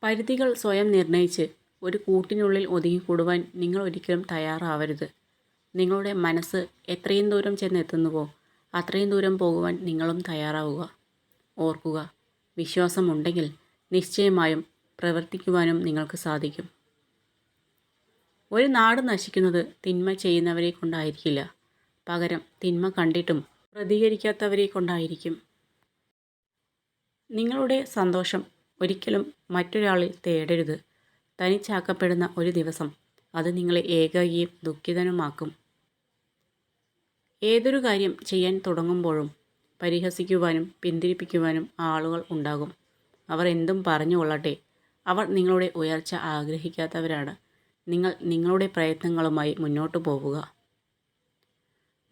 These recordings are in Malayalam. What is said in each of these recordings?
പരിധികൾ സ്വയം നിർണയിച്ച് ഒരു കൂട്ടിനുള്ളിൽ ഒതുങ്ങിക്കൂടുവാൻ നിങ്ങൾ ഒരിക്കലും തയ്യാറാവരുത്. നിങ്ങളുടെ മനസ്സ് എത്രയും ദൂരം ചെന്നെത്തുന്നുവോ അത്രയും ദൂരം പോകുവാൻ നിങ്ങളും തയ്യാറാവുക. ഓർക്കുക, വിശ്വാസമുണ്ടെങ്കിൽ നിശ്ചയമായും പ്രവർത്തിക്കുവാനും നിങ്ങൾക്ക് സാധിക്കും. ഒരു നാട് നശിക്കുന്നത് തിന്മ ചെയ്യുന്നവരെ കൊണ്ടായിരിക്കില്ല, പകരം തിന്മ കണ്ടിട്ടും പ്രതികരിക്കാത്തവരെ കൊണ്ടായിരിക്കും. നിങ്ങളുടെ സന്തോഷം ഒരിക്കലും മറ്റൊരാളിൽ തേടരുത്. തനിച്ചാക്കപ്പെടുന്ന ഒരു ദിവസം അത് നിങ്ങളെ ഏകാകിയും ദുഃഖിതനുമാക്കും. ഏതൊരു കാര്യം ചെയ്യാൻ തുടങ്ങുമ്പോഴും പരിഹസിക്കുവാനും പിന്തിരിപ്പിക്കുവാനും ആളുകൾ ഉണ്ടാകും. അവർ എന്തും പറഞ്ഞുകൊള്ളട്ടെ, അവർ നിങ്ങളുടെ ഉയർച്ച ആഗ്രഹിക്കാത്തവരാണ്. നിങ്ങൾ നിങ്ങളുടെ പ്രയത്നങ്ങളുമായി മുന്നോട്ടു പോവുക.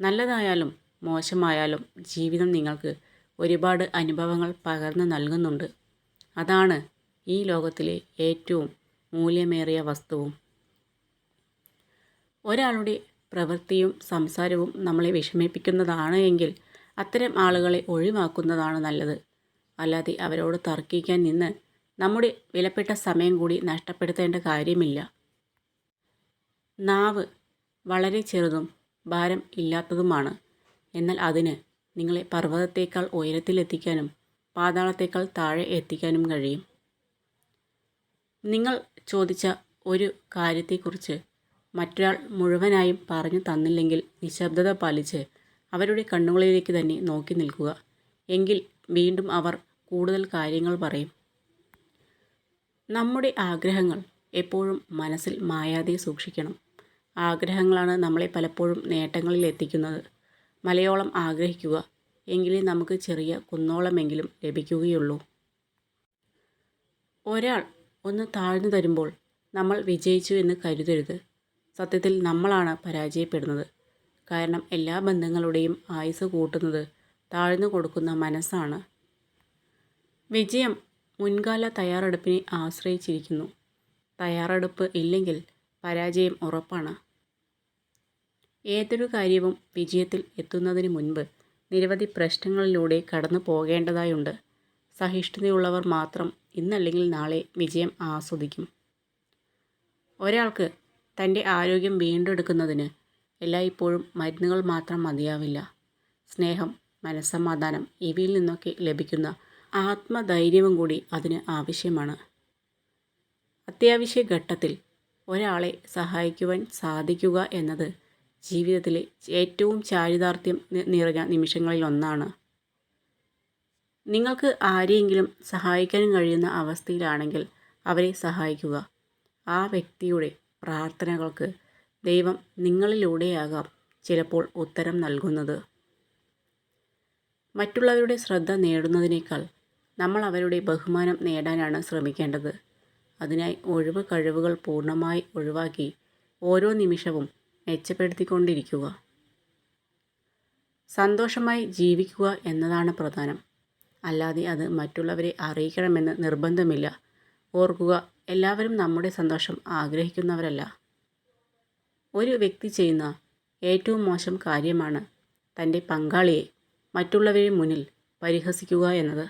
നല്ലതായാലും മോശമായാലും ജീവിതം നിങ്ങൾക്ക് ഒരുപാട് അനുഭവങ്ങൾ പകർന്നു നൽകുന്നുണ്ട്. അതാണ് ഈ ലോകത്തിലെ ഏറ്റവും മൂല്യമേറിയ വസ്തുവും. ഒരാളുടെ പ്രവൃത്തിയും സംസാരവും നമ്മളെ വിഷമിപ്പിക്കുന്നതാണ് എങ്കിൽ അത്തരം ആളുകളെ ഒഴിവാക്കുന്നതാണ് നല്ലത്. അല്ലാതെ അവരോട് തർക്കിക്കാൻ നിന്ന് നമ്മുടെ വിലപ്പെട്ട സമയം കൂടി നഷ്ടപ്പെടുത്തേണ്ട കാര്യമില്ല. നാവ് വളരെ ചെറുതും ഭാരം ഇല്ലാത്തതുമാണ്. എന്നാൽ അതിന് നിങ്ങളെ പർവ്വതത്തേക്കാൾ ഉയരത്തിലെത്തിക്കാനും പാതാളത്തേക്കാൾ താഴെ എത്തിക്കാനും കഴിയും. നിങ്ങൾ ചോദിച്ച ഒരു കാര്യത്തെക്കുറിച്ച് മറ്റൊരാൾ മുഴുവനായും പറഞ്ഞു തന്നില്ലെങ്കിൽ നിശബ്ദത പാലിച്ച് അവരുടെ കണ്ണുകളിലേക്ക് തന്നെ നോക്കി നിൽക്കുക. എങ്കിൽ വീണ്ടും അവർ കൂടുതൽ കാര്യങ്ങൾ പറയും. നമ്മുടെ ആഗ്രഹങ്ങൾ എപ്പോഴും മനസ്സിൽ മായാതെ സൂക്ഷിക്കണം. ആഗ്രഹങ്ങളാണ് നമ്മളെ പലപ്പോഴും നേട്ടങ്ങളിൽ എത്തിക്കുന്നത്. മലയോളം ആഗ്രഹിക്കുക, എങ്കിലേ നമുക്ക് ചെറിയ കുന്നോളമെങ്കിലും ലഭിക്കുകയുള്ളൂ. ഒരാൾ ഒന്ന് താഴ്ന്നു തരുമ്പോൾ നമ്മൾ വിജയിച്ചു എന്ന് കരുതരുത്. സത്യത്തിൽ നമ്മളാണ് പരാജയപ്പെടുന്നത്. കാരണം എല്ലാ ബന്ധങ്ങളുടെയും ആയുസ് കൂട്ടുന്നത് താഴ്ന്നു കൊടുക്കുന്ന മനസ്സാണ്. വിജയം മുൻകാല തയ്യാറെടുപ്പിനെ ആശ്രയിച്ചിരിക്കുന്നു. തയ്യാറെടുപ്പ് ഇല്ലെങ്കിൽ പരാജയം ഉറപ്പാണ്. ഏതൊരു കാര്യവും വിജയത്തിൽ എത്തുന്നതിന് മുൻപ് നിരവധി പ്രശ്നങ്ങളിലൂടെ കടന്നു പോകേണ്ടതായുണ്ട്. സഹിഷ്ണുതയുള്ളവർ മാത്രം ഇന്നല്ലെങ്കിൽ നാളെ വിജയം ആസ്വദിക്കും. ഒരാൾക്ക് തൻ്റെ ആരോഗ്യം വീണ്ടെടുക്കുന്നതിന് എല്ലായ്പ്പോഴും മരുന്നുകൾ മാത്രം മതിയാവില്ല. സ്നേഹം, മനസ്സമാധാനം ഇവയിൽ നിന്നൊക്കെ ലഭിക്കുന്ന ആത്മധൈര്യവും കൂടി അതിന് ആവശ്യമാണ്. അത്യാവശ്യ ഘട്ടത്തിൽ ഒരാളെ സഹായിക്കുവാൻ സാധിക്കുക എന്നത് ജീവിതത്തിലെ ഏറ്റവും ചാരിതാർത്ഥ്യം നിറഞ്ഞ നിമിഷങ്ങളിലൊന്നാണ്. നിങ്ങൾക്ക് ആരെയെങ്കിലും സഹായിക്കാൻ കഴിയുന്ന അവസ്ഥയിലാണെങ്കിൽ അവരെ സഹായിക്കുക. ആ വ്യക്തിയുടെ പ്രാർത്ഥനകൾക്ക് ദൈവം നിങ്ങളിലൂടെയാകാം ചിലപ്പോൾ ഉത്തരം നൽകുന്നത്. മറ്റുള്ളവരുടെ ശ്രദ്ധ നേടുന്നതിനേക്കാൾ നമ്മൾ അവരുടെ ബഹുമാനം നേടാനാണ് ശ്രമിക്കേണ്ടത്. അതിനായി ഒഴിവ് കഴിവുകൾ പൂർണ്ണമായി ഒഴിവാക്കി ഓരോ നിമിഷവും മെച്ചപ്പെടുത്തിക്കൊണ്ടിരിക്കുക. സന്തോഷമായി ജീവിക്കുക എന്നതാണ് പ്രധാനം. അല്ലാതെ അത് മറ്റുള്ളവരെ അറിയിക്കണമെന്ന് നിർബന്ധമില്ല. ഓർക്കുക, എല്ലാവരും നമ്മുടെ സന്തോഷം ആഗ്രഹിക്കുന്നവരല്ല. ഒരു വ്യക്തി ചെയ്യുന്ന ഏറ്റവും മോശം കാര്യമാണ് തൻ്റെ പങ്കാളിയെ മറ്റുള്ളവരുടെ മുന്നിൽ പരിഹസിക്കുക എന്നത്.